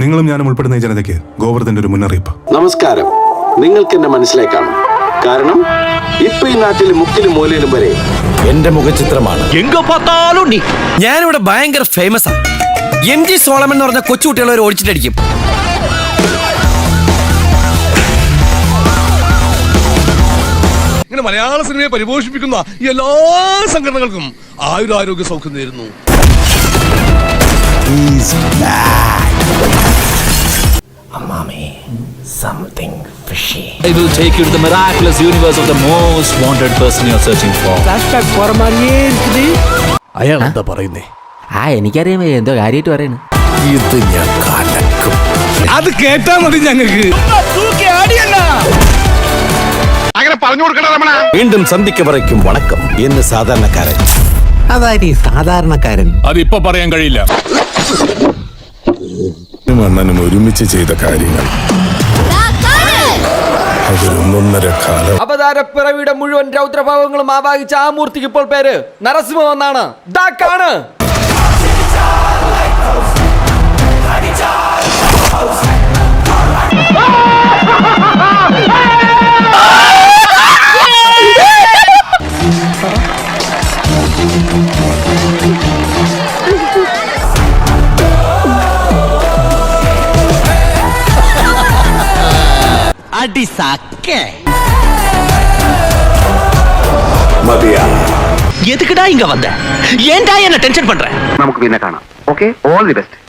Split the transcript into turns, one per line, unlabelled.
നിങ്ങളും ഞാനും ഉൾപ്പെടുന്ന ഈ ജനതയ്ക്ക് ഗോവർദ്ധന്റെ ഒരു മുന്നറിയിപ്പ്.
നമസ്കാരം. നിങ്ങൾക്ക് എന്നെ മനസ്സിലായി കാണും. കാരണം ഇപ്പൊ ഈ നാട്ടിൽ മുക്കിലും മൂലയിലും വരെ എന്റെ മുഖചിത്രമാണ്.
ഞാനിവിടെ ഭയങ്കര ഫേമസ് ആണ്. MG സോളമൻ എന്ന് പറഞ്ഞ കൊച്ചുകുട്ടികളെ ഓടിച്ചിട്ടടിക്കും.
ഇങ്ങനെ മലയാള സിനിമയെ പരിപോഷിപ്പിക്കുന്ന എല്ലാ സംഘടനകൾക്കും ആയുരാരോഗ്യ സൗഖ്യം നേരുന്നു.
I will take you to the miraculous universe of the most wanted person you're searching for.
അയാൾ എന്താ പറയുന്നേ?
എനിക്കറിയാം എന്തോ കാര്യമായിട്ട് പറയണ.
ഇത് ഞാൻ കലക്കും.
അത് കേട്ടാ മതി ഞങ്ങൾക്ക്.
വീണ്ടും സന്ധിക്കവറയ്ക്കും വണക്കം എന്ന് സാധാരണക്കാരൻ.
അതായത് സാധാരണക്കാരൻ.
അതിപ്പോ പറയാൻ കഴിയില്ല.
അണ്ണനും ഒരുമിച്ച് ചെയ്ത കാര്യങ്ങൾ അതൊരൊന്നൊന്നര കാലം.
അവതാരപ്പിറവിയുടെ മുഴുവൻ രൗദ്രഭാവങ്ങളും ആവാഹിച്ച ആ മൂർത്തിക്ക് ഇപ്പോൾ പേര് നരസിംഹം എന്നാണ്. ഡാക്കാണ്.
எதுக்குடா இங்க வந்த? ஏன்டா என்ன டென்ஷன் பண்ற?
നമുക്ക് പിന്നെ കാണാം. Okay, all the best.